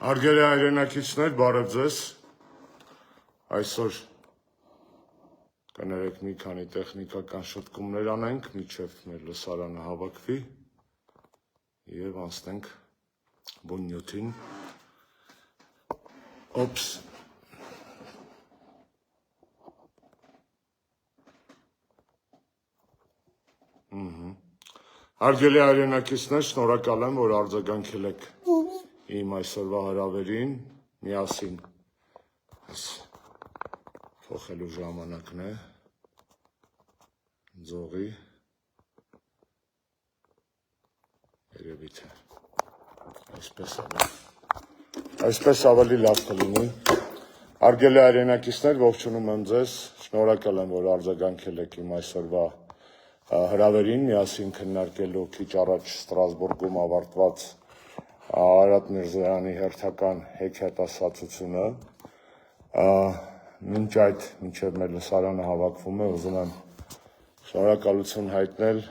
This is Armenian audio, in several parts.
Հարգելի հայրենակիցներ, բարև ձեզ։ Այսօր կներեք մի քանի տեխնիկական շտկումներ անենք, մինչև մեր լսարանը հավաքվի եւ անցնենք բուն նյութին։ Օպս։ Հարգելի հայրենակիցներ, շնորհակալ եմ, որ արձագանքել եք իմ այսօրվա հրավերին, միասին փոխելու ժամանակն է, ձողի, երևի թե, այսպես ավելի լավ կլինի։ Հարգելի հայրենակիցներ, ողջունում եմ ձեզ, շնորհակալ եմ, որ արձագանքել եք իմ այսօրվա հրավերին, միասին քննարկելու քիչ առաջ Ստրասբուրգում ավարտված Արարատ Միրզոյանի հերթական հեքիաթասացությունը, մինչև մեր լսարանը հավաքվում է, ուզում եմ շնորհակալություն հայտնել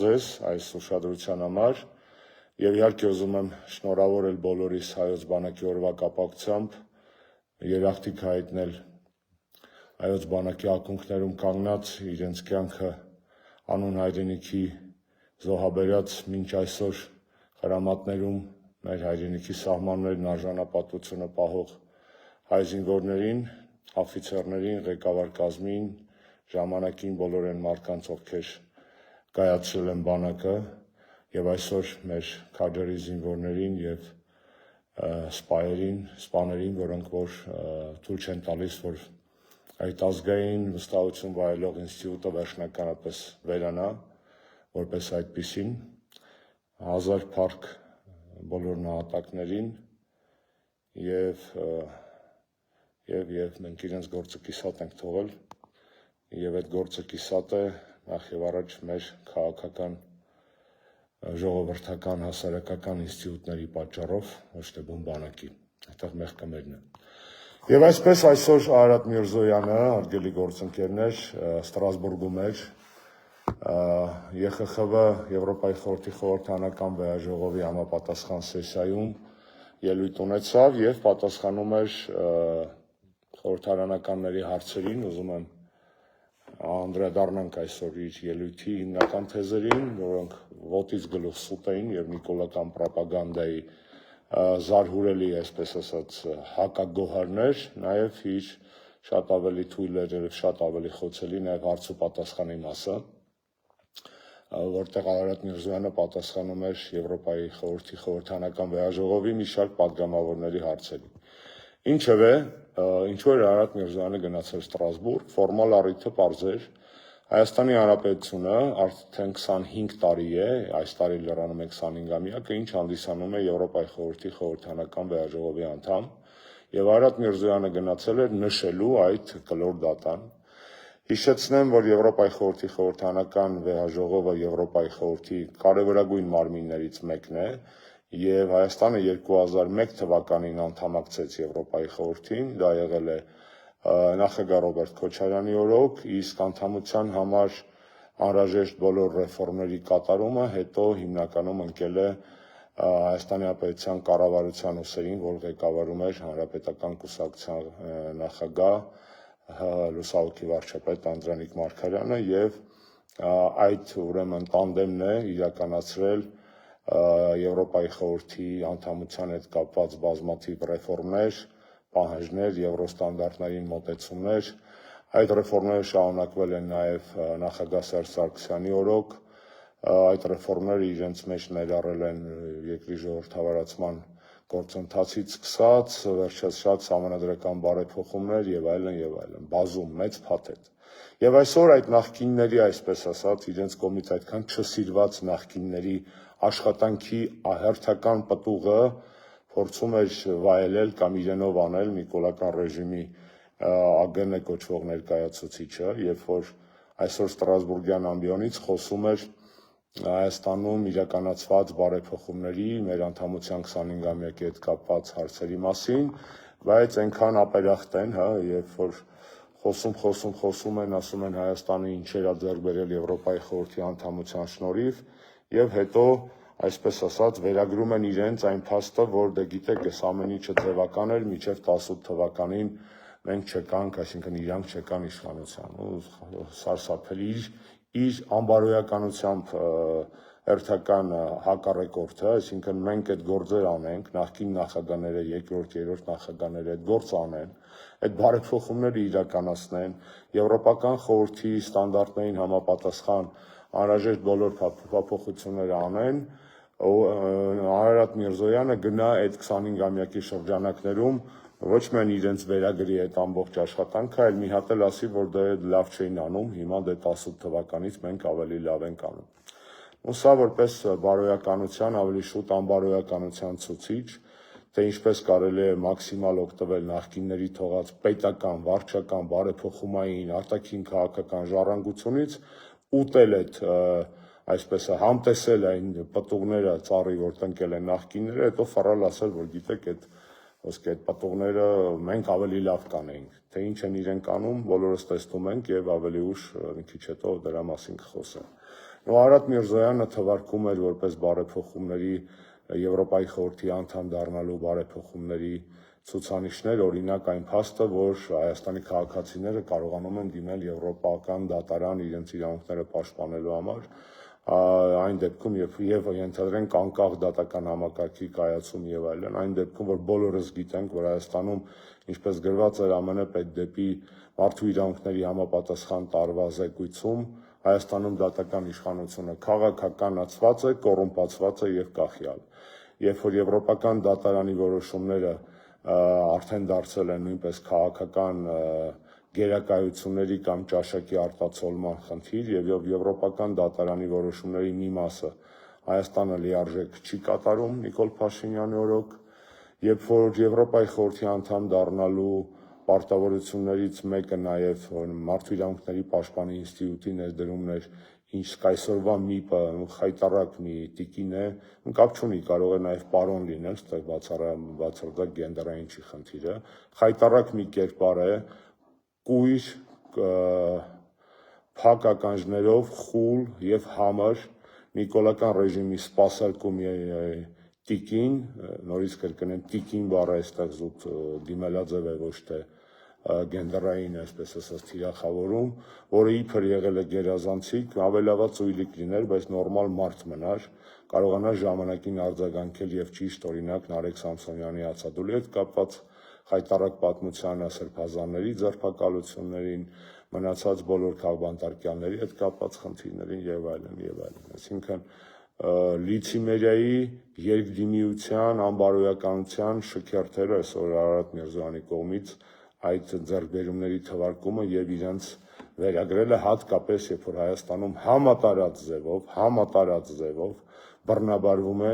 ձեզ այս ուշադրության համար եւ իհարկե ուզում եմ շնորհավորել բոլորիս հայոց բանակի օրվա կապակցությամբ, երախտիկ հայտնել հայոց բանակի ակունքներում կանգնած իրենց կյանքը անուն հայրենիքի զոհաբերած մինչ այսօր խրամատներում մեր հայրենիքի սահմաններն արժանապատվությունը պահող հայ զինվորներին, աֆիցերներին, ղեկավար կազմին, ժամանակին բոլոր այն մարդկանց, ովքեր կայացրել են բանակը եւ այսօր մեր քաջարի զինվորներին եւ սպաներին, որոնք որ թույլ չեն տալիս, որ այդ ազգային վստահություն վայելող ինստիտուտը վերջնականապես վերանա, որպես այդպիսին, հազար փառք բոլոր նահատակներին եւ մենք իրենց գործը կիսատ ենք թողել եւ այդ գործը կիսատ է նախ եւ առաջ մեր քաղաքական ժողովրդական հասարակական ինստիտուտների պատճառով, ոչ թե բուն բանակի, այդտեղ մեղքը մերն է։ Եվ այսպես այսօր Արարատ Միրզոյանը, հարգելի գործընկերներ, Ստրասբուրգում էր ԵԽԽՎ Եվրոպայի խորհրդի խորհրդանական վեհաժողովի համապատասխան սեսիայում ելույթ ունեցավ եւ պատասխանում էր խորհրդարանականների հարցերին, ուզում եմ անդրադառնանք այսօր իր ելույթի հիմնական թեզերին, որոնք ոտից գլուխ սուտ էին եւ նիկոլական պրոպագանդայի զարհուրելի, այսպես ասած, հակագոհարներ, նաեւ իր շատ ավելի թույլ էր եւ շատ ավելի խոցելի նաեւ հարց ու պատասխանի մասը, որտեղ Արարատ Միրզոյանը պատասխանում էր Եվրոպայի խորհրդի խորհրդանական վեհաժողովի մի շարք падգամավորների հարցերին։ Ինչևէ, ինչու էր Արարատ Միրզոյանը գնացել Ստրասբուրգ, ֆորմալ առիթը պարզ էր, Հայաստանի Հանրապետությունը արդեն 25 տարի է, այս տարի լրանում է 25-ամյակը, ինչ հանդիսանում է Եվրոպայի խորհրդի խորհրդանական վեհաժողովի անդամ, եւ Արարատ Միրզոյանը գնացել էր նշելու այդ կլոր դատան։ Հիշեցնեմ, որ Եվրոպայի խորհրդի խորհրդանական վեհաժողովը Եվրոպայի խորհրդի կարևորագույն մարմիններից մեկն է, եւ Հայաստանը 2001 թվականին անդամակցեց Եվրոպայի խորհրդին, դա եղել է նախագահ Ռոբերտ Քոչարյանի օրոք, իսկ անդամության համար անհրաժեշտ բոլոր ռեֆորմների կատարումը հետո հիմնականում ընկել է Հայաստանի Հանրապետության կառավարության ուսերին, որ ղեկավարում էր Հանրապետական կուսակցության նախագահ լուսահոգի վարչապետ Անդրանիկ Մարգարյանը եւ այդ ուրեմն տանդեմն է իրականացրել Եվրոպայի խորհրդի անդամության հետ կապված բազմաթիվ ռեֆորմներ, պահանջներ, եվրոստանդարտներին մոտեցումներ, այդ ռեֆորմները շարունակվել են նաեւ նախագահ Սերժ Սարգսյանի օրոք, այդ ռեֆորմները իրենց մեջ ներառել են երկրի ժողովրդավարացման գործընթացից սկսած, վերջացած համանդրական բարեփոխումներ եւ այլն, բազում մեծ փաթեթ։ Եվ այսօր այդ նախկինների, այսպես ասած, իրենց կողմից այդքան չսիրված նախկինների աշխատանքի հերթական պտուղը փորձում էր վայելել կամ իրենով անել նիկոլական ռեժիմի ԱԳՆ կոչվող ներկայացուցիչը, երբ որ այսօր Ստրասբուրգյան ամբիոնից խոսում էր Հայաստանում իրականացված բարեփոխումների, մեր անդամության 25-ամյակի հետ կապված հարցերի մասին, բայց այնքան ապերախտ են, երբ որ խոսում են, ասում են Հայաստանը ինչեր է ձեռք բերել Եվրոպայի խորհրդի անդամության շնորհիվ եւ հետո այսպես ասած, վերագրում են իրենց այն փաստը, որ դե գիտեք, այս ամեն ինչը ձևական էր, մինչև 18 թվականին մենք չեկանք, այսինքն իրանք չեկան իշխանության, ու սարսափելի իր անբարոյականությամբ հերթական հակառեկորդը, այսինքն մենք այդ գործեր անենք, նախկին նախագահները, երկրորդ, երրորդ նախագահները այդ գործ անեն, այդ բարեփոխումները իրականացնեն, Եվրոպական խորհրդի ստանդարտներին համապատասխան անհրաժեշտ բոլոր փոփոխությունները անեն, Արարատ Միրզոյանը գնա այդ 25-ամյակի շրջանակներում ոչ միայն իրենց վերագրի այդ ամբողջ աշխատանքը, այլ մի հատ էլ ասի, որ դա լավ չէին անում, հիմա դե 18 թվականից մենք ավելի լավ ենք անում։ Ու սա որպես բարոյականության, ավելի շուտ անբարոյականության ցուցիչ, թե ինչպես կարելի է մաքսիմալ օգտվել նախկինների թողած պետական, վարչական, բարեփոխումային, արտաքին քաղաքական ժառանգությունից, ուտել այդ այսպես է համտեսել այն պտուղները ծառի, որ տնկել են նախկինները, հետո ֆարալ ասել, որ գիտեք, այդ պտուղները մենք ավելի լավ կանեինք, թե ինչ են իրենք անում, բոլորս տեսնում ենք եւ ավելի ուշ մի քիչ հետո դրա մասին կխոսեմ։ Արարատ Միրզոյանը թվարկում էր որպես բարեփոխումների Եվրոպայի խորհրդի անդամ դառնալու բարեփոխումների ցուցանիշներ, օրինակ այն փաստը, որ Հայաստանի քաղաքացիները կարողանում են դիմել եվրոպական դատարան իրենց իրավունքները պաշտպանելու համար, այն դեպքում եւ ենթադրենք անկախ դատական համակարգի կայացում եւ այլն, այն դեպքում որ բոլորս գիտենք, որ Հայաստանում ինչպես գրված էր ԱՄՆ պետդեպի մարդու իրավունքների համապատասխան տարվա զեկույցում, Հայաստանում դատական իշխանությունը քաղաքականացված է, կոռումպացված է եւ կախյալ։ Երբ որ եվրոպական դատարանի որոշումները արդեն դարձել են նույնպես քաղաքական գերակայությունների կամ ճաշակի արտացոլման խնդիր եւ եվրոպական դատարանի որոշումների մի մասը Հայաստանը լիարժեք չի կատարում Նիկոլ Փաշինյանի օրոք, երբ որ Եվրոպայի խորհրդի անդամ դառնալու պարտավորություններից մեկը նաեւ մարդու իրավունքների պաշտպանի ինստիտուտի ներդրումն էր, ինչ այսօրվա ՄԻՊ-ը խայտառակ մի տիկին է, կապ չունի, կարող է նաեւ պարոն լինել, ստեղ բացարձակ գենդերային չի խնդիրը, խայտառակ մի կերպար է, կույր, փակ ականջներով, խուլ եւ համր նիկոլական ռեժիմի սպասարկում տիկին, նորից կրկնեմ, տիկին բառը այստեղ զուտ դիմելաձև է, ոչ թե գենդերային, այսպես ասած, թիրախավորում, որը իբր եղել է գերազանցիկ, ավելաված ուիլիկ լիներ, բայց նորմալ մարդ մնար, կարողանար ժամանակին արձագանքել եւ ճիշտ օրինակ Նարեկ Սամսոնյանի հացադուլի հետ կապված խայտառակ պատմությանը, սրբազանների ձերբակալություններին, մնացած բոլոր քաղբանտարկյալների հետ կապված խնդիրներին եւ այլն եւ այլն։ Այսինքն լիցիմերիայի, երկդիմիության, անբարոյականության շքերթերը այսօր Արարատ Միրզոյանի կողմից այդ ձեռքբերումների թվարկումը եւ իրենց վերագրելը հատկապես երբ որ Հայաստանում համատարած ձևով բռնաբարվում է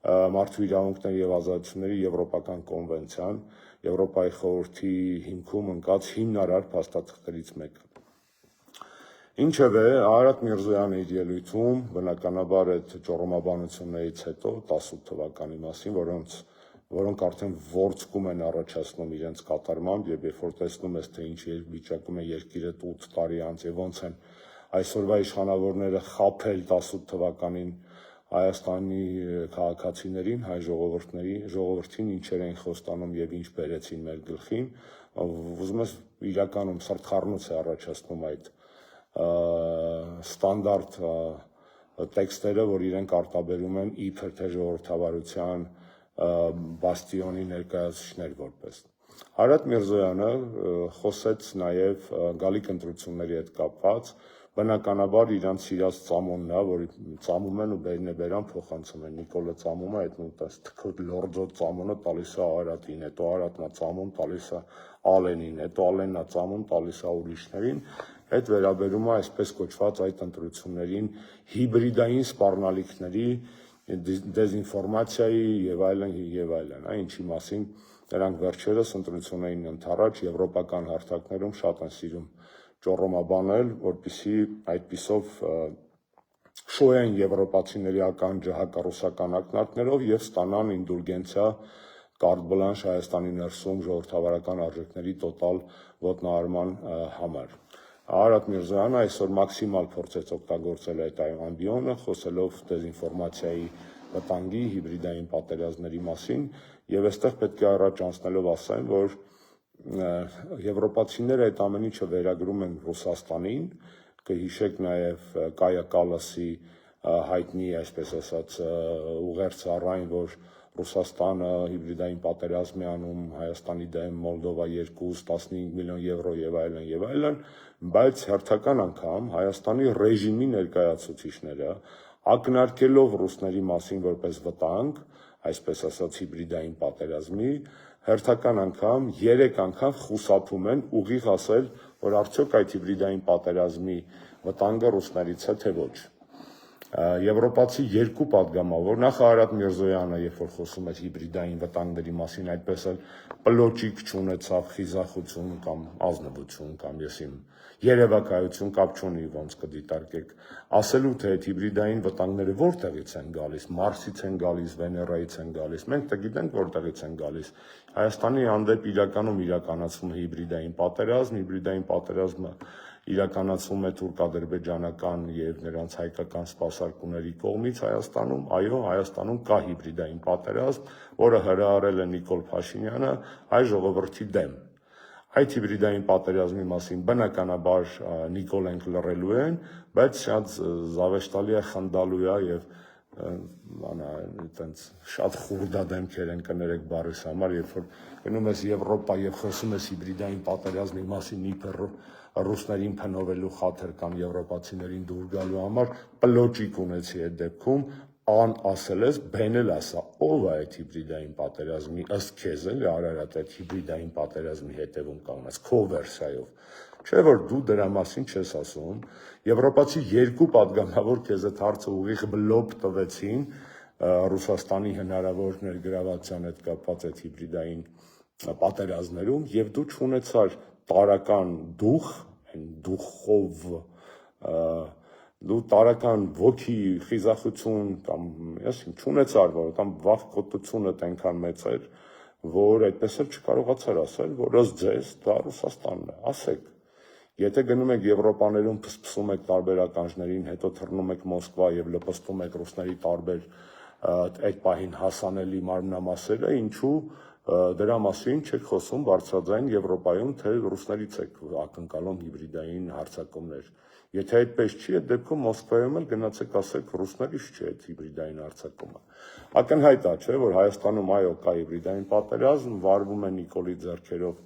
մարդու իրավունքների եւ ազատությունների եվրոպական կոնվենցիան, Եվրոպայի խորհրդի հիմքում ընկած հիմնարար փաստաթղթերից մեկը։ Ինչևէ, Արարատ Միրզոյանը իր ելույթում բնականաբար այդ ճոռոմաբանություններից հետո 18 թվականի մասին, որոնք արդեն ворցկում են առաջացնում իրենց կատարմամբ եւ երբ որ տեսնում ես թե ինչ վիճակում է երկիրը 8 տարի անց եւ ոնց են այսօրվա իշխանավորները խաբել 18 թվականին Հայաստանի քաղաքացիներին, հայ ժողովրդին ինչեր էին խոստանում եւ ինչ բերեցին մեր գլխին, ուզում ես իրականում սրտխառնոց է առաջացնում այդ ստանդարտ տեքստերը, որ իրենք արտաբերում են իբր թե ժողովրդավարության բաստիոնի ներկայացուցիչներ որպես։ Արարատ Միրզոյանը խոսեց նաեւ գալիք ընտրությունների հետ կապված, բնականաբար իրանց սիրած ծամոնն է, որ ծամում են ու բերան փոխանցում են, Նիկոլը ծամում է, այդ նույնպես թքոտ լորձոտ ծամոնը տալիս է Արարատին, հետո Արարատն է ծամում, տալիս է Ալենին, հետո Ալենն է ծամում, տալիս է ուրիշներին, այդ վերաբերում է այսպես կոչված այդ ընտրություններին հիբրիդային սպառնալիքների, դեզինֆորմացիայի եւ այլն, ինչի մասին նրանք վերջերս ընտրություններին ընթառաջ եվրոպական հարթակներում շատ են սիրում ճոռոմաբանել, որպեսզի այդպիսով շոյեն եվրոպացիների ականջը հակառուսական ակնարկներով եւ ստանան ինդուլգենցիա կարտ բլանշ Հայաստանի ներսում ժողովրդավարական արժեքների տոտալ ոտնահարման համար։ Արարատ Միրզոյանը այսօր մաքսիմալ փորձեց օգտագործել այդ ամբիոնը, խոսելով դեզինֆորմացիայի վտանգի, հիբրիդային պատերազմների մասին, եւ այստեղ պետք է առաջ անցնելով ասեմ, որ եվրոպացիները այդ ամեն ինչը վերագրում են Ռուսաստանին, կհիշեք նաեւ Կայա Կալասի հայտնի, այսպես ասած, ուղերձառային, որ Ռուսաստանը հիբրիդային պատերազմ է անում Հայաստանի դեմ, Մոլդովա 2-15 միլիոն եվրո եւ այլն, բայց հերթական անգամ Հայաստանի ռեժիմի ներկայացուցիչները ակնարկելով ռուսների մասին որպես վտանգ, այսպես ասած հիբրիդային պատերազմի, հերթական անգամ 3 անգամ խուսափում են ուղիղ ասել, որ արդյոք այդ հիբրիդային պատերազմի վտանգը ռուսներից է թե ոչ։ Եվրոպացի երկու պատգամավոր, նախ Արարատ Միրզոյանը, երբ որ խոսում էր հիբրիդային վտանգների մասին, այդպես էլ պլոճիկ չունեցավ, խիզախություն կամ ազնվություն կամ եսիմ երևակայություն կապ չունի, ոնց կդիտարկեք, ասելու թե այդ հիբրիդային վտանգները որտեղից են գալիս, Մարսից են գալիս, Վեներայից են գալիս, մենք դե գիտենք որտեղից են գալիս։ Հայաստանի հանդեպ իրականացվում է հիբրիդային պատերազմը իրականացվում է թուրք-ադրբեջանական եւ նրանց հայկական սպասարկուների կողմից Հայաստանում, այո, Հայաստանում կա հիբրիդային պատերազմ, որը հրահարել է Նիկոլ Փաշինյանը հայ ժողովրդի դեմ։ Այդ հիբրիդային պատերազմի մասին բնականաբար Նիկոլենք լռելու են, բայց շատ զավեշտալի է, խնդալու է եւ այտենց շատ խուրդա դեմքեր են կներեք բառիս համար, երբ որ գնում ես Եվրոպա եւ խոսում ես հիբրիդային պատերազմի մասին, իբր ռուսներին փնովելու խաթր կամ եվրոպացիներին դուր գալու համար պլոճիկ ունեցի այդ դեպքում ասել ես, բենել ասա, ով է այդ հիբրիդային պատերազմի ըստ քեզ էլի Արարատ այդ հիբրիդային պատերազմի հետևում կանգնած քո վերսիայով, չէ՞ որ դու դրա մասին չես ասում, եվրոպացի երկու պատգամավոր քեզ այդ հարցը ուղիղ բլոկ տվեցին Ռուսաստանի հնարավոր ներգրավվածության հետ կապված այդ հիբրիդային պատերազմներում եւ դու չունեցար տարական դուխ, դուխով դու տարական ոգի խիզախություն կամ այսին չունեցար, որ կամ վախկոտությունը այնքան մեծ էր, որ այդպես էլ չկարողացար ասել, որ ըստ ձեզ դա Ռուսաստանն է, ասեք։ Եթե գնում եք Եվրոպաներում փսփսում եք տարբեր ականջներին, հետո թռնում եք Մոսկվա եւ լպստում եք ռուսների տարբեր այդ պահին հասանելի մարմնամասերը, ինչու դրա մասին չեք խոսում բարձրաձայն Եվրոպայում, թե ռուսներից եք ակնկալում հիբրիդային հարձակումներ։ Եթե այդպես չի, այդ դեպքում Մոսկվայում էլ գնացեք ասեք ռուսներից չի այդ հիբրիդային հարձակումը։ Ակնհայտ է, չէ, որ Հայաստանում այո կա հիբրիդային պատերազմ, վարվում է Նիկոլի ձեռքերով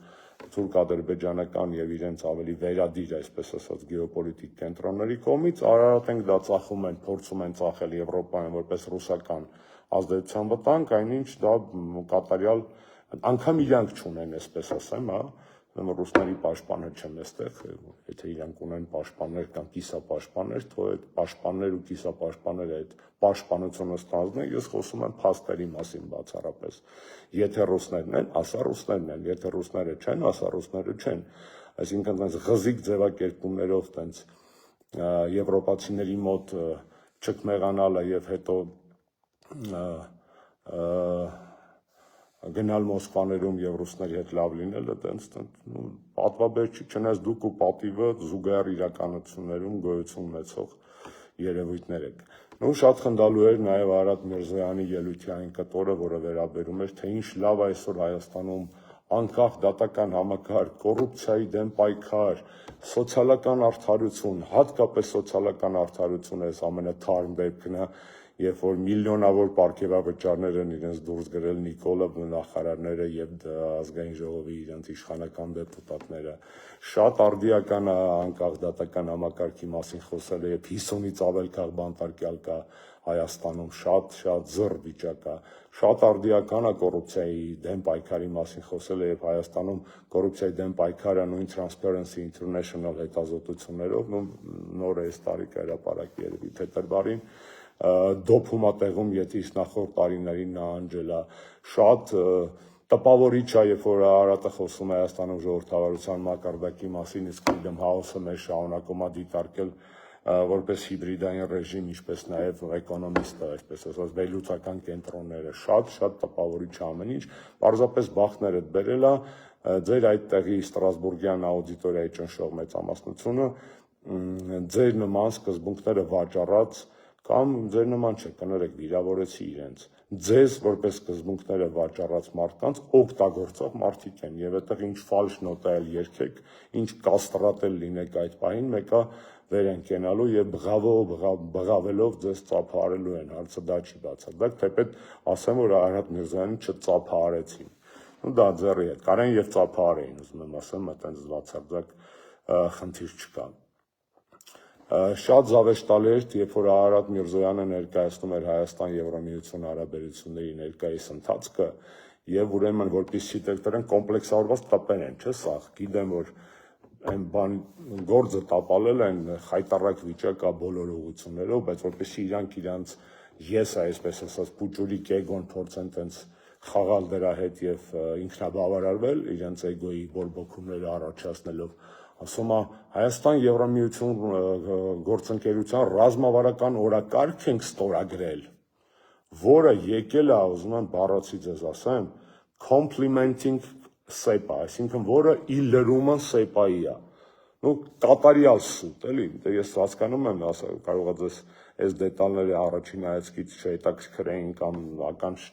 թուրք-ադրբեջանական եւ իրենց ավելի վերադիր, այսպես ասած, գեոպոլիտիկ կենտրոնների կողմից, Արարատ ենք դա ծախում են, փորձում են ծախել Եվրոպայում որպես ռուսական ազդեցության վտանգ, այնինչ դա կատարյալ անգամ իրանք չունեն, այսպես ասեմ, հա, ռուսների պաշտպաներ չեմ այստեղ, եթե իրանք ունեն պաշտպաններ կամ կիսապաշտպաններ, թող այդ պաշտպաններ ու կիսապաշտպանները այդ պաշտպանությունը ստանձնեն, ես խոսում եմ փաստերի մասին բացառապես։ Եթե ռուսներն են, ասա ռուսներն են, եթե ռուսները չեն, ասա ռուսները չեն։ Այսինքն այնպես ղզիկ ձևակերպումներով այնպես եվրոպացիների մոտ չկմեղանալը եւ հետո գնալ Մոսկվաներում եւ ռուսների հետ լավ լինելը տենց պատվաբեր չի, չնայած դուք ու պատիվը զուգահեռ իրականություններում գոյություն ունեցող երևույթներ եք։ Ու շատ խնդալու էր նաեւ Արարատ Միրզոյանի ելույթի այն կտորը, որը վերաբերում էր, թե ինչ լավ այսօր Հայաստանում անկախ դատական համակարգ, կոռուպցիայի դեմ պայքար, սոցիալական արդարություն, հատկապես սոցիալական արդարությունը այս ամենաթարմ դեպքն է, երբ որ միլիոնավոր պարգևավճարներ են իրենց դուրս գրել Նիկոլը, նախարարները եւ ազգային ժողովի իրենց իշխանական դեպուտատները, շատ արդիական է անկախ դատական համակարգի մասին խոսելը, եւ 50-ից ավել քաղ բանտարկյալ կա Հայաստանում, շատ զռ վիճակ է, շատ արդիական է կոռուպցիայի դեմ պայքարի մասին խոսելը եւ Հայաստանում կոռուպցիայի դեմ պայքարը նույն Transparency International հետազոտություններով նոր է այս տարի հրապարակի երևի փետրվարին դոփումա տեղում, եթե իսկ նախորդ տարիներին նահանջել է, շատ տպավորիչ է, երբ որ Արարատը խոսում է Հայաստանում ժողովրդավարության մակարդակի մասին, իսկ իդեմ հաոսը մեր շարունակում է դիտարկել որպես հիբրիդային ռեժիմ, ինչպես նաև էկոնոմիստը, այսպես ասած, վերլուծական կենտրոնները, շատ տպավորիչ է ամեն ինչ, պարզապես բախտներդ բերել է ձեր այդ տեղի Ստրասբուրգյան աուդիտորիայի ճնշող մեծամասնությունը, ձեր նման սկզբունքները վաճառած կամ ձեր նման չէ, կներեք, վիրավորեցի իրենց։ Ձեզ որպես սկզբունքները վաճառած մարդկանց օգտագործող մարդիկ են եւ այդտեղ ինչ ֆալշ նոտա էլ երգեք, ինչ կաստրատել լինեք այդ պահին, մեկը վեր են կենալու եւ բղավելով ձեզ ծափարելու են, հարցը դա չի բացարձակ, թեպետ ասեմ, որ Արարատ Միրզոյանին չծափարեցին։ Ու դա ձեռի հետ, կարեն եւ ծափարեին, ուզում եմ ասեմ, այդպես բացարձակ խնդիր չկա։ Շատ զավեշտալի էր, երբ որ Արարատ Միրզոյանը ներկայացնում էր Հայաստան-Եվրամիություն հարաբերությունների ներկայիս ընթացքը եւ ուրեմն որպեսզի դրան կոմպլեքսավորված տպեն են, չէ՞ սա, գիտեմ որ այն բան գործը տապալել են խայտարակ վիճակա բոլոր ուղղություններով, բայց որպեսզի իրանք ես այսպես ասած փուճուրիկ էգոն փորձեն տենց խաղալ դրա հետ եւ ինքնաբավարարվել իրենց էգոյի բորբոքումները առաջացնելով, ասում է Հայաստան-Եվրամիություն գործընկերության ռազմավարական օրակարգ ենք ստորագրել, որը եկել է, ուզում եմ բառացի ձեզ ասեմ, complementing SEPA, այսինքն որը ի լրումը SEPA-ի է։ Ну կատարյալ սուտ, էլի, դե ես հասկանում եմ, կարող է ձեզ այս դետալները առաջին հայացքից չհետաքրքրեին կամ ականջ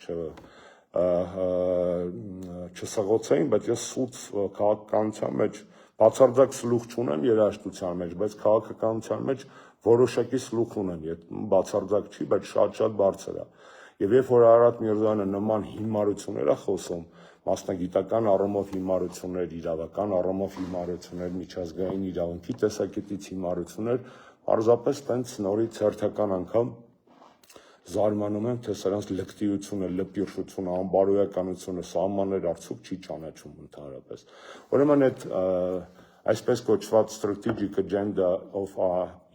չսղոցեին, բայց ես սուտ քաղաքականության մեջ բացարձակ սլուխ չունեմ երաժշտության մեջ, բայց քաղաքականության մեջ որոշակի սլուխ ունեմ, բացարձակ չի, բայց շատ բարձր է։ Եվ երբ որ Արարատ Միրզոյանը նման հիմարություններ է խոսում, մասնագիտական առումով հիմարություններ, իրավական առումով հիմարություններ, միջազգային իրավունքի տեսակետից հիմարություններ, պարզապես տենց նորից հերթական անգամ զարմանում եմ, թե սրանց լկտիությունը, լպիրշությունը, անբարոյականությունը, սահմաններ արդյոք չի ճանաչում ընդհանրապես։ Ուրեմն այդ այսպես կոչված strategic agenda of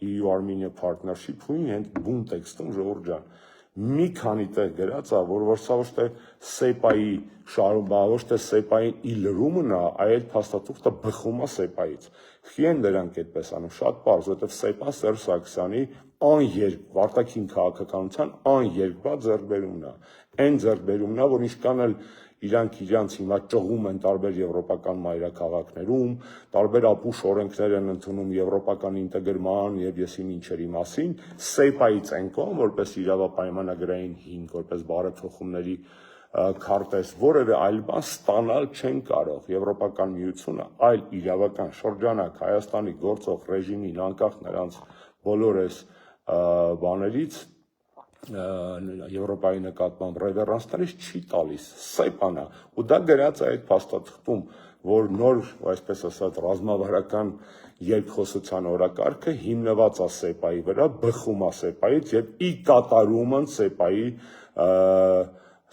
EU-Armenia partnership հույն հենց բուն տեքստում ժողովուրդ ջան մի քանի տեղ գրած է, որ սա ոչ թե SEPA-ի շարունակը, ոչ թե SEPA-ի ի լրումն է, այլ փաստաթուղթը բխում է SEPA-ից։ Խի են դրանք այդպես անում, շատ պարզ, որովհետև SEPA Սերժ Սարգսյանի արտաքին քաղաքականության աներկբա ձեռքբերումն է։ Այն ձեռքբերումն է, որ ինչքան էլ իրանք հիմա ճղում են տարբեր եվրոպական մայրաքաղաքներում, տարբեր ապուշ օրենքներ են ընդունում եվրոպական ինտեգրման եւ եսի ինչերի մասին, SEPA-ից են կողմ, որպես իրավապայմանագրային հիմք, որպես բարեփոխումների քարտեզ, որևէ այլ բան ստանալ չեն կարող։ Եվրոպական միությունը այլ իրավական շրջանակ Հայաստանի գործող ռեժիմին անկախ նրանց բոլոր այս բաներից Եվրոպայի նկատմամբ ռևերանսներից չի տալիս, SEPA-ն է, ու դա գրած է այդ փաստաթղթում, որ նոր, այսպես ասած, ռազմավարական երկխոսության օրակարգը հիմնված է SEPA-ի վրա, բխում է SEPA-ից եւ ի կատարումն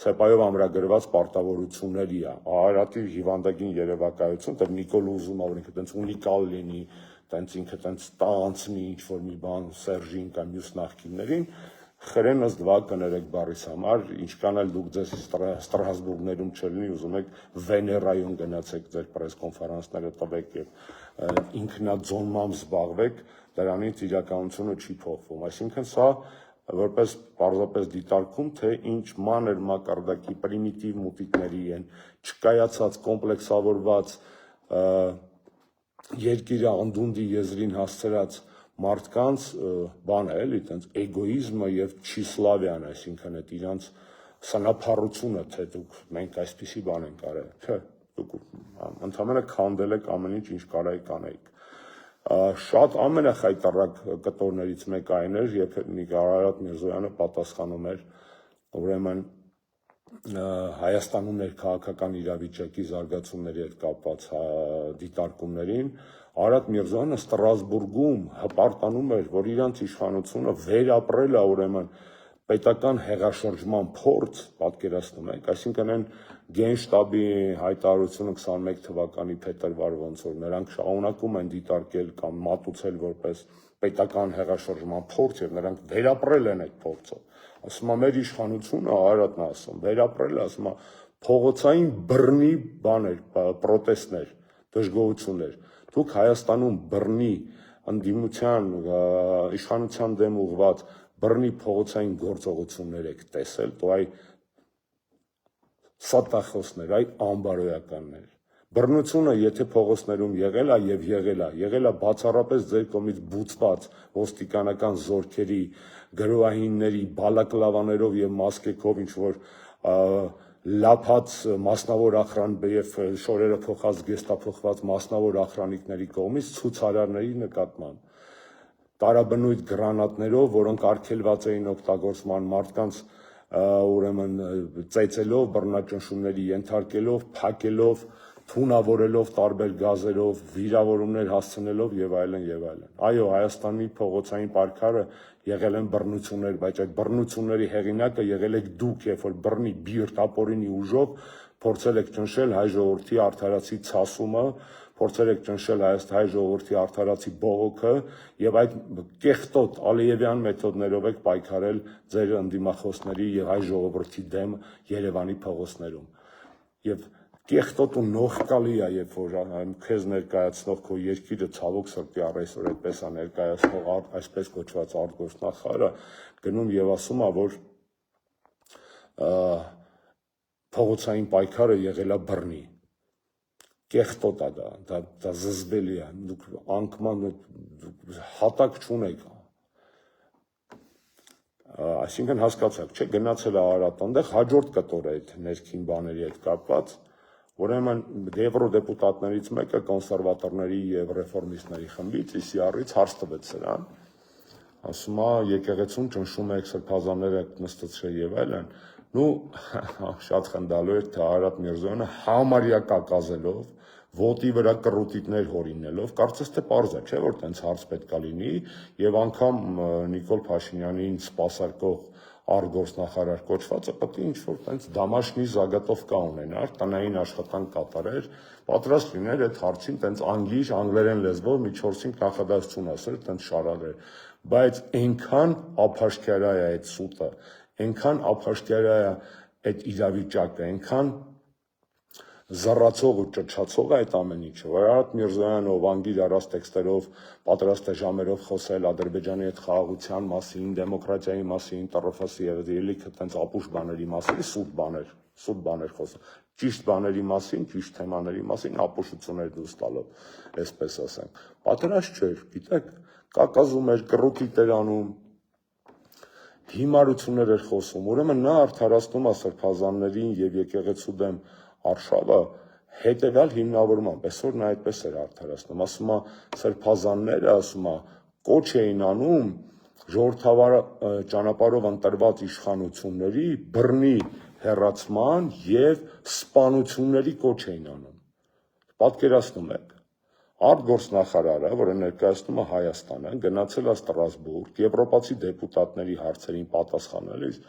SEPA-ով ամրագրված պարտավորությունների է։ Արարատի հիվանդագին երևակայություն, դեռ Նիկոլ ուզում է, որ ինքը տենց ունիկալ լինի, տենց ինքը տենց տանցնի ինչ-որ մի բան Սերժին կամ մյուս նախկիններին, խրենս դվա կներեք բառիս համար, ինչքան էլ դուք ձեզ Ստրասբուրգներում չլինի, ուզում եք Վեներայում գնացեք ձեր պրես կոնֆերանսները տվեք եւ ինքնաձոնմամբ զբաղվեք, դրանից իրականությունը չի փոխվում։ Այսինքն սա որպես պարզապես դիտարկում, թե ինչ մանր մակարդակի պրիմիտիվ մուտիկների են, չկայացած կոմպլեքսավորված երկիրը անդունդի եզրին հասցրած մարդկանց բան է, էլի, տենց էգոիզմը եւ չիսլավիան, այսինքն այդ իրանց սնափառությունը, թե մենք այսպիսի բան ենք արել, չէ, դուք ընդհանրապես քանդել եք ամեն ինչ կարայիք անեիք։ Շատ ամենախայտառակ կտորներից մեկը այն էր, երբ Արարատ Միրզոյանը պատասխանում էր ուրեմն Հայաստանում ներքաղաքական իրավիճակի զարգացումների հետ կապված դիտարկումներին, Արարատ Միրզոյանը Ստրասբուրգում հպարտանում էր, որ իրանց իշխանությունը վերապրել է ուրեմն պետական հեղաշրջման փորձ, պատկերացնում եք, այսինքն այն Գենշտաբի հայտարարությունը 21 թվականի փետրվար ոնց որ նրանք շարունակում են դիտարկել կամ մատուցել որպես պետական հեղաշրջման փորձ եւ նրանք վերապրել են այդ փորձը։ Ասում է մեր իշխանությունը Արարատն ասում, վերապրել է, ասում է փողոցային բռնի բաներ, պրոտեստներ, դժգոհություններ։ Դուք Հայաստանում բռնի ընդդիմության իշխանության դեմ ուղղված բռնի փողոցային գործողություններ եք տեսել, դու այ սատախոսներ, այ անբարոյականներ։ Բռնությունը, եթե փողոցներում եղել է եւ եղել է բացառապես ձեր կողմից բուծված ոստիկանական զորքերի, գրոհահինների բալակլավաներով եւ մասկեքով ինչ որ լափած մասնավոր ախրան եւ շորերը փոխած գեստափոխված մասնավոր ախրանիկների կողմից ցուցարարների նկատմամբ տարաբնույթ գրանատներով, որոնք արգելված էին օգտագործման մարդկանց ուրեմն ծեծելով, բռնաճնշումների ենթարկելով, փակելով, թունավորելով տարբեր գազերով, վիրավորումներ հասցնելով եւ այլն եւ այլն։ Այո, Հայաստանի փողոցային պայքարը եղել են բռնություններ, բայց այդ բռնությունների հեղինակը եղել եք դուք, երբ որ բռնի բիրտ ապօրինի ուժով փորձել եք ճնշել հայ ժողովրդի արդարացի ցասումը, փորձել եք ճնշել հայ ժողովրդի արդարացի բողոքը եւ այդ կեղտոտ Ալիևյան մեթոդներով եք պայքարել ձեր ընդդիմախոսների եւ հայ ժողովրդի դեմ Երևանի փողոցներում։ Եվ կեղտոտ ու նողկալի է, երբ որ քեզ ներկայացնող քո երկիրը ցավոք սրտի առայսօր այդպես է ներկայացնող այսպես կոչված արտգործնախարարը գնում եւ ասում է, որ փողոցային պայքարը եղել է բռնի։ Կեղտոտ է դա զզվելի է, դուք անկման հատակ չունեք։ Այսինքն հասկացաք, չէ, գնացել է Արարատ, այնտեղ հաջորդ կտոր է այդ ներքին բաների հետ կապված, ուրեմն եվրոդեպուտատներից մեկը կոնսերվատորների եւ ռեֆորմիստների խմբից ICR-ից հարց տվեց սրան, ասում է եկեղեցում ճնշում եք սրբազանները նստեցրել եւ այլն, շատ խնդալու էր, թե Արարատ Միրզոյանը համարյա կակազելով, ոտի վրա կռուտիկներ հորինելով, կարծես թե պարզ է, չէ՞ որ տենց հարց պետքա լինի եւ անգամ Նիկոլ Փաշինյանին սպասարկող արտգործնախարար կոչվածը պետք է ինչ-որ տենց դամաշնի զագատովկա ունենար, տնային աշխատանք կատարեր, պատրաստ լիներ այդ հարցին տենց անգլերեն լեզվով մի 4-5 նախադասություն ասել, տենց շարալեր, բայց այնքան ափաշկարա է այդ սուտը, այնքան ափաշկարա է այդ իրավիճակը, այնքան զառացող ու ճչացող է այդ ամեն ինչը, որ Արարատ Միրզոյանը, ով անգիր առած տեքստերով պատրաստ է ժամերով խոսել Ադրբեջանի հետ խաղաղության մասին, դեմոկրատիայի մասին, տրոֆասի եւ ելիքը տենց ապուշ բաների մասին, սուտ բաներ խոսել, ճիշտ բաների մասին, ճիշտ թեմաների մասին ապուշություններ դուրս տալով, այսպես ասեմ, պատրաստ չէր, գիտեք, կակազում էր, կռուտիկ էր անում, հիմարություններ էր խոսում, ուրեմն նա արդարացնում է սրբազաններին եւ եկեղեցու դեմ արշավը հետևյալ հիմնավորմամբ, այսօր նա այդպես էր արդարացնում, ասում է սրբազանները, ասում է կոչ էին անում ժողովրդավար ճանապարհով ընտրված իշխանությունների բռնի հեռացման եւ սպանությունների կոչ էին անում։ Պատկերացնում եք, արտգործնախարարը, որը ներկայացնում է Հայաստանը, գնացել է Ստրասբուրգ, եվրոպացի դեպուտատների հարցերին պատասխանելիս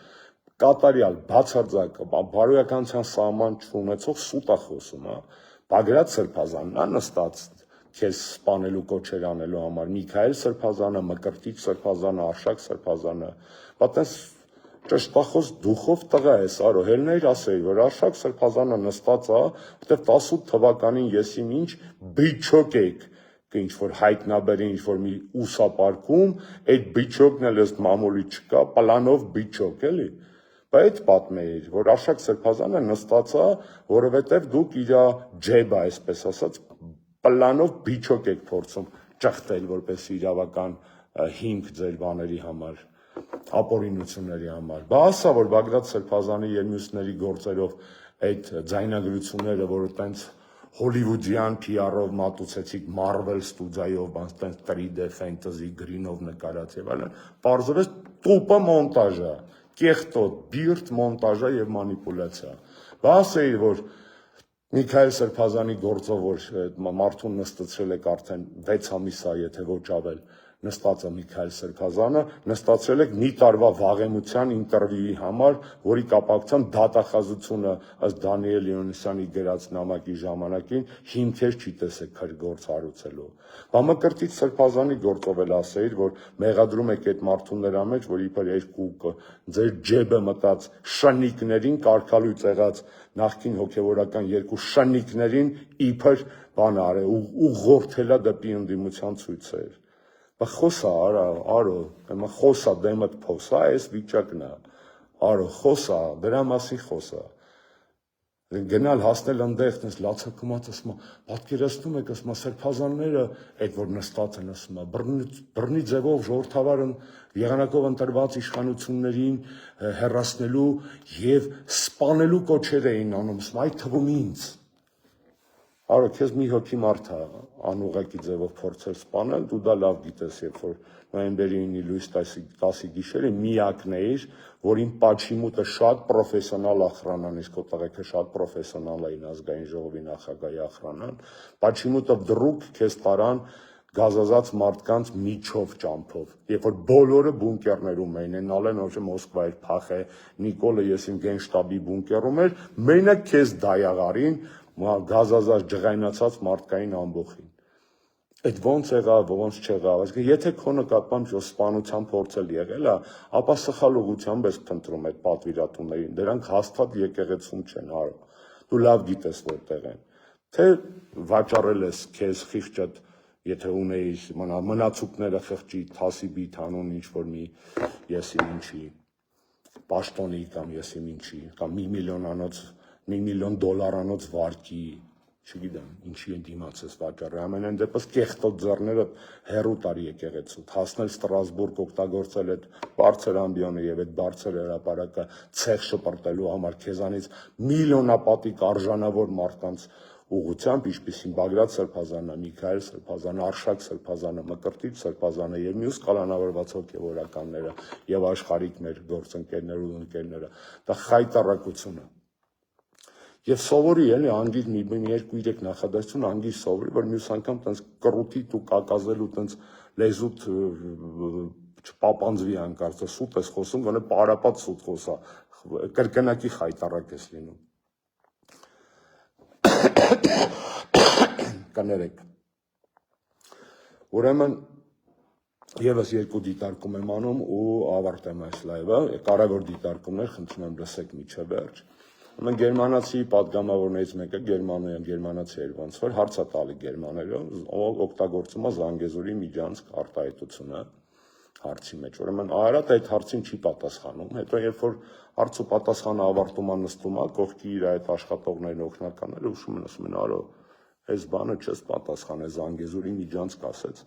կատարյալ բացարձակ բարոյականության սահման չունեցող սուտ է խոսում, Բագրատ Սրբազանն է նստած քեզ սպանելու կոչեր անելու համար, Միքայել Սրբազանը, Մկրտիչ Սրբազանը, Արշակ Սրբազանը, բայց ճշտախոս դուխով տղա ես, արո, հելներ ասեի, որ Արշակ Սրբազանը նստած է, որտեղ 18 թվականին ես իմ ինչ բիչոկ եք, ինչ որ հայտնաբերի, ինչ որ մի ուսապարկում, այդ բիչոկն էլ ըստ մամուլի չկա, պլանով բիչոկ էլի։ Բայց պատմեիր, որ Արշակ Սրբազանը նստած է, որովհետև դուք իր ջեբը, այսպես ասած, պլանով բիչոկ եք փորձում ճխտել, որպես իրավական հիմք ձեր բաների համար, ապօրինությունների համար։ Բա ասա, որ Բագրատ Սրբազանի եւ մյուսների գործերով այդ ձայնագրությունները, որը տենց հոլիվուդյան PR-ով մատուցեցիք Marvel ստուդիայով, բան տենց 3D fantasy գրինով նկարած եւ այլն, պարզվեց տուպը մոնտաժ է, կեղտոտ, բիրտ մոնտաժ է եւ մանիպուլյացիա։ Բա ասեի, որ Միքայել Սրբազանի գործով, որ մարդուն նստացրել եք արդեն 6 ամիս է, եթե ոչ ավել, նստած է Միքայել Սրբազանը, նստացրել եք մի տարվա վաղեմության ինտերվյուի համար, որի կապակցությամբ դատախազությունը ըստ Դանիել Յոնիսյանի գրած նամակի ժամանակին հիմքեր չի տեսեք քրգործ հարուցելու։ Բա Մկրտիչ Սրբազանի գործով էլ ասեիր, որ մեղադրում եք այդ մարդուն նրա մեջ, որ իբր երկու ձեր ջեբը մտած շնիկներին կարկալույց եղած նախկին հոգևորական երկու շնիկներին իբր բան արել ու ղորթելա դեպի ընդդիմության ցույցեր։ Բա խոսա, արո, հիմա խոսա դեմդ փոսա, այս վիճակն է, արո, խոսա, դրա մասին խոսա։ Գնալ հասնել այնտեղ, տես լացակումած ասում, պատկերացնում եք, ասում, սրբազանները, այդ որ նստած են, ասում, բռնի ձևով ժողովրդավարն եղանակով ընտրված իշխանություններին հեռացնելու եւ սպանելու կոչեր էին անում, ասում, այդ թվում ինձ։ Արա, քեզ մի հոգի մարդ է անուղղակի ձևով փորձել սպանել, դու դա լավ գիտես, երբ որ նոյեմբերի 9-ի լույս 10-ի գիշերը միակն էիր, որին Պաչիմուտը շատ պրոֆեսիոնալ ախրանան, իսկ օտաղեքը շատ պրոֆեսիոնալ էին ազգային ժողովի նախագահի ախրանան, Պաչիմուտը վդրուկ քեզ տարան գազազած մարդկանց միջով ճամփով, երբ որ բոլորը բունկերներում էին, են ալեն ոչ Մոսկվա էր փախե, Նիկոլը ես իմ գենշտաբի բունկերում էր, մենակ քեզ դայաղարին գազազած ջղայնացած մարդկային ամբոխին։ Այդ ոնց եղավ, ոնց չեղավ, այսինքն եթե քո նկատմամբ սպանության փորձել եղել է, ապա սխալ ուղղությամբ ես փնտրում այդ պատվիրատուներին, դրանք հաստատ եկեղեցում չեն, հարո։ Դու լավ գիտես որտեղ են։ Թե վաճառել ես քեզ խիղճդ, եթե ունեիր մնացուկները խղճի, թասիբի, թանուն ինչ-որ մի եսիմ ինչի, պաշտոնի կամ եսիմ ինչի, կամ $1 միլիոն դոլարանոց վարկի, չգիտեմ, ինչի են դիմաց ես վաճառել, ամենայն դեպս կեղտոտ ձեռները հեռու տարի եկեղեցուց, հասնել Ստրասբուրգ, օգտագործել այդ բարձր ամբիոնը եւ այդ բարձր հրապարակը ցեղ շպրտելու համար քեզանից միլիոնապատիկ արժանավոր մարդկանց ուղղությամբ, ինչպիսին Բագրատ Սրբազանը, Միքայել Սրբազանը, Արշակ Սրբազանը, Մկրտիչ Սրբազանը եւ մյուս կալանավորված հոգեվորականները եւ աշխարհիկ մեր գործընկերներ ու ընկերները, դա խայտարակություն է։ Եվ սովորի էլի անգիր մի 2-3 նախադասություն անգիր սովորի, որ մյուս անգամ տենց կռուտիտ ու կակազել ու տենց լեզուտ չպապանձվի անկարծը սուտ ես խոսում, գոնե պարապած սուտ խոսա, կրկնակի խայտարակ ես լինում։ Կներեք։ Ուրեմն եւս երկու դիտարկում եմ անում ու ավարտեմ այս լայվը, կարևոր դիտարկումներ, խնդրում եմ լսեք միջև վերջ։ Ուրեմն գերմանացի պատգամավորներից մեկը գերմանացի էր ոնց որ հարց է տալի գերմաներով, օգտագործում է Զանգեզուրի միջանցք արտահայտությունը հարցի մեջ։ Ուրեմն Արարատը այդ հարցին չի պատասխանում, հետո երբ որ հարց ու պատասխանը ավարտում է նստում է, կողքի իր այդ աշխատողներն օգնականները ուշում են ասում են արո այս բանը չես պատասխանել Զանգեզուրի միջանցք ասեց։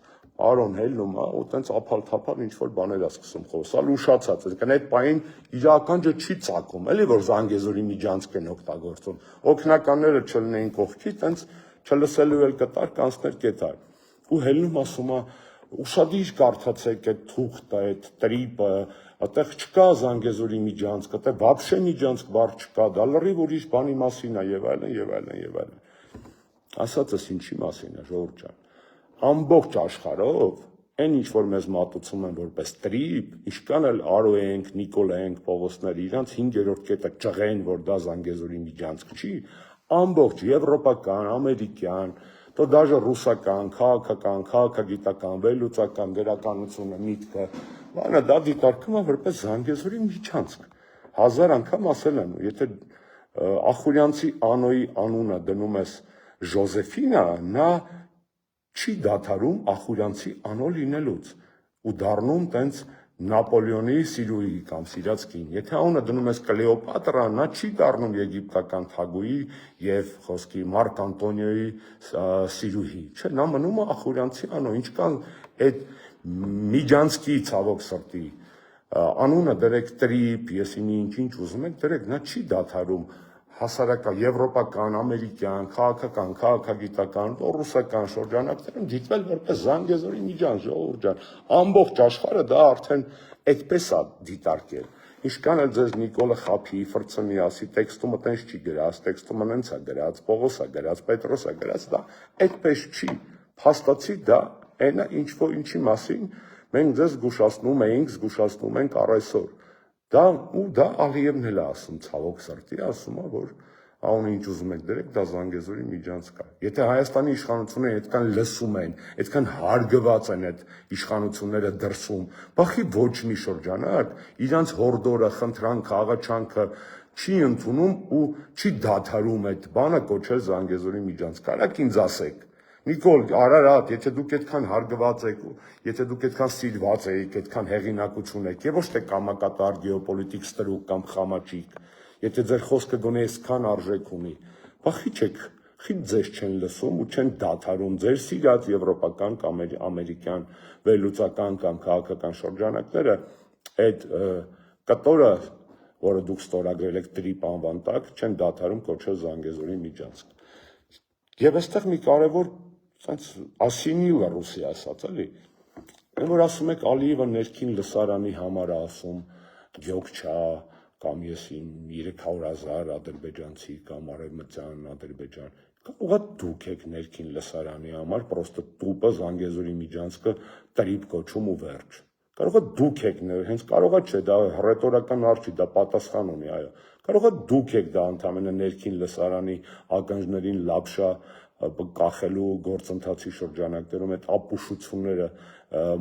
Արոն հելնում է ու տենց ափալ-թափալ ինչ-որ բաներ է սկսում խոսալ, ուշացած, այսինքն այդ պահին իր ականջը չի ծակում, էլի որ Զանգեզուրի միջանցք են օգտագործում։ Օգնականները չլինեին կողքի, տենց չլսելու էլ կտար, կանցներ կետար։ Ու հելնում ասում է ուշադիր կարդացեք այդ թուղթը, այդ տրիպը, այդտեղ չկա Զանգեզուրի միջանցք, այդտեղ вообще միջանցք բառ չկա, դա լրիվ ուրիշ բանի մասին է եւ այլն եւ այլն եւ այլն։ Ասածս ինչի մասին է, ժողովուրդ ջան։ Ամբողջ աշխարհով այն ինչ որ մեզ մատուցում են որպես տրիպ, ինչքան էլ Արո ենք, Նիկոլ ենք, Պողոսներ, իրանց 5-րդ կետը ճղեն, որ դա Զանգեզուրի միջանցք չի, ամբողջ եվրոպական, ամերիկյան, то даже ռուսական, քաղաքական, քաղաքագիտական, վերլուծական գրականությունը, միտքը, բանը դա դիտարկում է որպես Զանգեզուրի միջանցք։ 1000 անգամ ասել եմ, եթե Ախուրյանցի Անոյի անունը դնում ես Ժոզեֆինա, նա չի դադարում Ախուրյանցի անո լինելուց ու դառնում տենց Նապոլեոնի սիրուհի կամ սիրած կին։ Եթե անունը դնում ես Կլեոպատրա, նա չի դառնում եգիպտական թագուհի եւ խոսքի Մարկ Անտոնիոյի սիրուհի։ Չէ, նա մնում է Ախուրյանցի անո, ինչքան այդ միջանցքի ցավոք սրտի անունը դրեք տրիպ, եսի ինչ ուզում եք դրեք, նա չի դադարում հասարակական, եվրոպական, ամերիկյան, քաղաքական, քաղաքագիտական, ռուսական շրջանակներում դիտվել որպես Զանգեզուրի միջանցք, ժողովուրդ ջան, ամբողջ աշխարհը դա արդեն այդպես է դիտարկել։ Ինչքան էլ ձեզ Նիկոլը խափի, ֆրցնի, ասի տեքստումը տենց չի գրած, տեքստումը նենց է գրած, Պողոս է գրած, Պետրոս է գրած, դա այդպես չի։ Փաստացի դա այն է, ինչի մասին մենք ձեզ զգուշացնում ենք առ այսօր։ Դա Ալիևն էլ է ասում, ցավոք սրտի, ասում է, որ Անունը ինչ ուզում եք դրեք, դա Զանգեզուրի միջանցք է։ Եթե Հայաստանի իշխանությունները այդքան լսում են, այդքան հարգված են այդ իշխանությունները դրսում, բախի ոչ մի շրջանակ իրանց հորդորը, խնդրանքը, աղաչանքը չի ընդունում ու չի դադարում այդ բանը կոչել Զանգեզուրի միջանցք։ Արագ ինձ ասեք, Նիկոլ, Արարատ, եթե դուք այդքան հարգված եք, եթե դուք այդքան սիրված եք, այդքան հեղինակություն եք, եւ ոչ թե կամակատար գեոպոլիտիկ ստրուկ կամ խամաճիկ, եթե ձեր խոսքը գոնե այսքան արժեք ունի, խիչ ձեզ չեն լսում ու չեն դադարում ձեր սիրած եվրոպական կամ ամերիկյան վերլուծական կամ քաղաքական շրջանակները այդ կտորը, որը դուք ստորագրել եք տրիպ անվան տակ, չեն դադարում կոչել Զանգեզուրի միջանցք։ Եվ այստեղ մի կարևոր ասինիլ է ռուսի ասած, էլի։ Այն որ ասում եք Ալիևը ներքին լսարանի համար է ասում, գյոք չա, կամ ես իմ 300,000 ադրբեջանցի կամ արևմտյան Ադրբեջան, կարող է դուք եք ներքին լսարանի համար, պրոստը տուպը Զանգեզուրի միջանցքը տրիպ կոչում ու վերջ։ Կարող է դուք եք, հենց կարող է չէ, դա ռետորական հարց չի, դա պատասխան ունի, այո։ Կարող է դուք եք դա ընդամենը ներքին լսարանի ականջներին լապշա կախելու գործընթացի շրջանակներում այդ ապուշությունները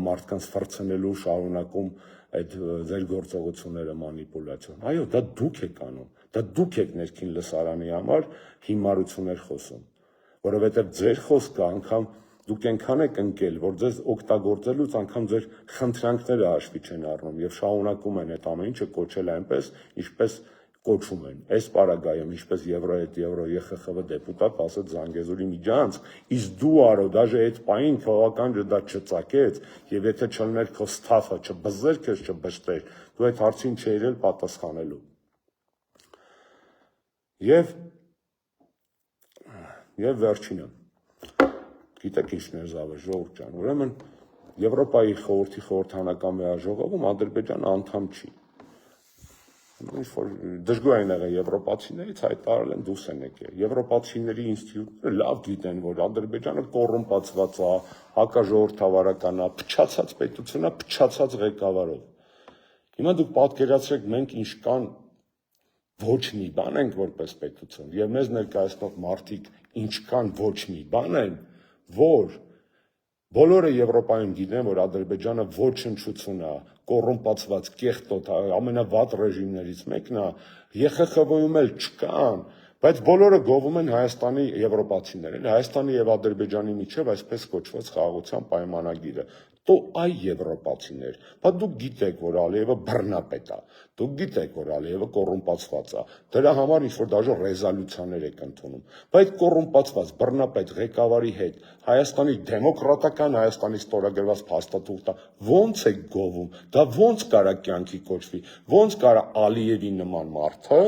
մարդկանց ֆրցնելու շարունակում այդ ձեր գործողությունները մանիպուլյացիոն։ Այո, դա դուք եք անում, դա դուք եք ներքին լսարանի համար հիմարություններ խոսում, որովհետև ձեր խոսքը անգամ դուք այնքան եք ընկել, որ ձեզ օգտագործելուց անգամ ձեր խնդրանքները հաշվի չեն առնում եւ շարունակում են այդ ամեն ինչը կոչել այնպես, ինչպես կոչում են։ Այս պարագայում ինչպես ԵԽԽՎ դեպուտատ ասեց Զանգեզուրի միջանցք, իսկ դու արո, դաժե այդ պահին քաղաքականջը դա չծակեց եւ եթե չլներ քո ստաֆը, չբզեր քեզ, չբշտեր, դու այդ հարցին չէիր էլ պատասխանելու։ Եվ վերջինը, գիտեք ինչն է զավեր, ժողովուրդ ջան, ուրեմն Եվրոպայի խորհրդի խորհրդանական վեհաժողովում Ադրբեջանը անդամ չի։ Դժգոհ են եղել եվրոպացիներից, հայտարարել են դուրս են եկել։ Եվրոպացիների ինստիտուտները լավ գիտեն, որ Ադրբեջանը կոռումպացված է, հակաժողովրդավարական է, փչացած պետություն է, փչացած ղեկավարով։ Հիմա դուք պատկերացրեք, մենք ինչքան ոչ մի բան ենք որպես պետություն, եւ մեզ ներկայացնող մարդիկ ինչքան ոչ մի բան են, որ բոլորը Եվրոպայում գիտեն, որ Ադրբեջանը ոչնչություն է, կոռումպացված, կեղտոտ, ամենավատ ռեժիմներից մեկն է, ԵԽԽՎ-ում էլ չկան, բայց բոլորը գովում են Հայաստանի եվրոպացիներին, Հայաստանի եւ Ադրբեջանի միջև այսպես կոչված խաղաղության պայմանագիրը։ Դու այ եվրոպացիներ, բայց դուք գիտեք, որ Ալիևը բռնապետ է, դուք գիտեք, որ Ալիևը կոռումպացված է, դրա համար ինչ-որ դաժե ռեզոլյուցիաներ եք ընդունում, բայց կոռումպացված բռնապետ ղեկավարի հետ Հայաստանի դեմոկրատական Հայաստանի ստորագրված փաստաթուղթը ո՞նց է գովում, դա ո՞նց կարա կյանքի կոչվի, ո՞նց կարա Ալիևի նման մարդը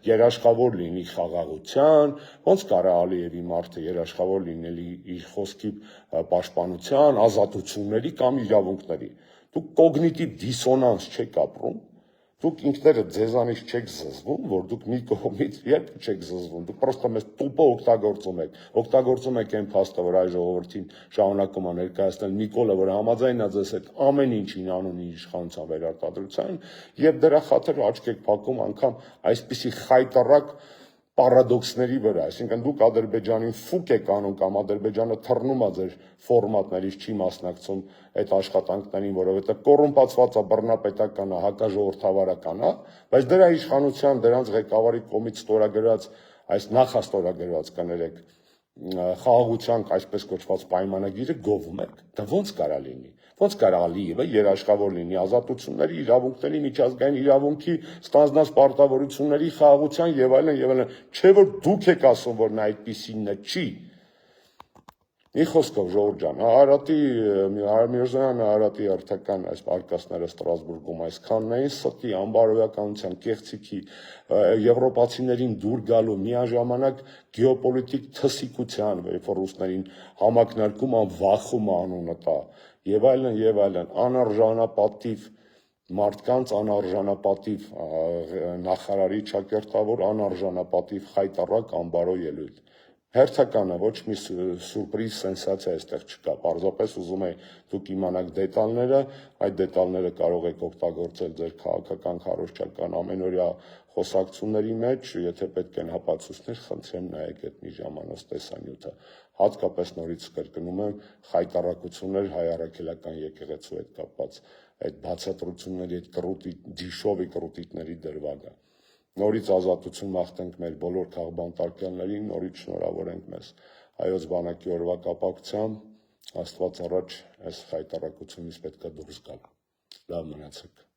երաշխավոր լինի խաղաղության, ո՞նց կարա Ալիևի մարդը երաշխավոր լինել իր խոսքի պաշտպանության, ազատությունների կամ իրավունքների։ Դուք կոգնիտիվ դիսոնանս չեք ապրում, դուք ինքներդ ձեզանից չեք զզվում, որ դուք մի կողմից երբ չեք զզվում, դուք պրոստը մեզ տուպը օգտագործում եք այն փաստը, որ այ ժողովրդին շարունակում է ներկայացնել Նիկոլը, որ համաձայն է ձեզ հետ ամեն ինչին անունի իշխանության վերարտադրության, եւ դրա խաթր աչք եք փակում անգամ այսպիսի խայտառակ պարադոքսների վրա, այսինքն դուք Ադրբեջանին ֆուկ եք անում կամ Ադրբեջանը թռնում է ձեր ֆորմատներից չի մասնակցում այդ աշխատանքներին, որովհետև կոռումպացված է, բռնապետական է, հակաժողովրդավարական է, բայց դրա իշխանության, դրանց ղեկավարի կողմից ստորագրված, այս նախաստորագրված կներեք խաղաղության այսպես կոչված պայմանագիրը գովում եք, դա ո՞նց կարա լինի, ո՞նց կարա Ալիևը երաշխավոր լինի ազատությունների, իրավունքների, միջազգային իրավունքի, ստանձնած պարտավորությունների, խաղաղության եւ այլն, չէ որ դուք եք ասում, որ նա այդպիսինը չի։ Մի խոսքով ժողովուրդ ջան, Միրզոյան Արարատի հերթական այս արկածները Ստրասբուրգում այսքանն էին ստի, անբարոյականության, կեղծիքի, եվրոպացիներին դուր գալու, միաժամանակ գեոպոլիտիկ թսիկության, երբ որ ռուսներին համակնարկում ան վախում անունը տա, եւ այլն, անարժանապատիվ մարդկանց, անարժանապատիվ նախարարի ճակերտավոր, անարժանապատիվ խայտառակ անբարո ելույթ։ Հերթականը ոչ մի սուրպրիզ սենսացիա այստեղ չկա, պարզապես ուզում եմ դուք իմանաք դետալները, այդ դետալները կարող եք օգտագործել ձեր քաղաքական քարոզչական ամենօրյա խոսակցությունների մեջ, եթե պետք են ապացույցներ, խնդրեմ նայեք այդ մի ժամանոց տեսանյութը, հատկապես նորից կրկնում եմ խայտառակություններ հայ առաքելական եկեղեցու հետ կապված այդ բացատրությունների, այդ դիշովի կռուտիկների դրվագը։ Նորից ազատություն մաղթենք մեր բոլոր քաղբանտարկյալներին, նորից շնորհավորենք մեզ հայոց բանակի օրվա կապակցությամբ, Աստված առաջ այս խայտառակությունից պետք է դուրս գալ։ Լավ մնացեք։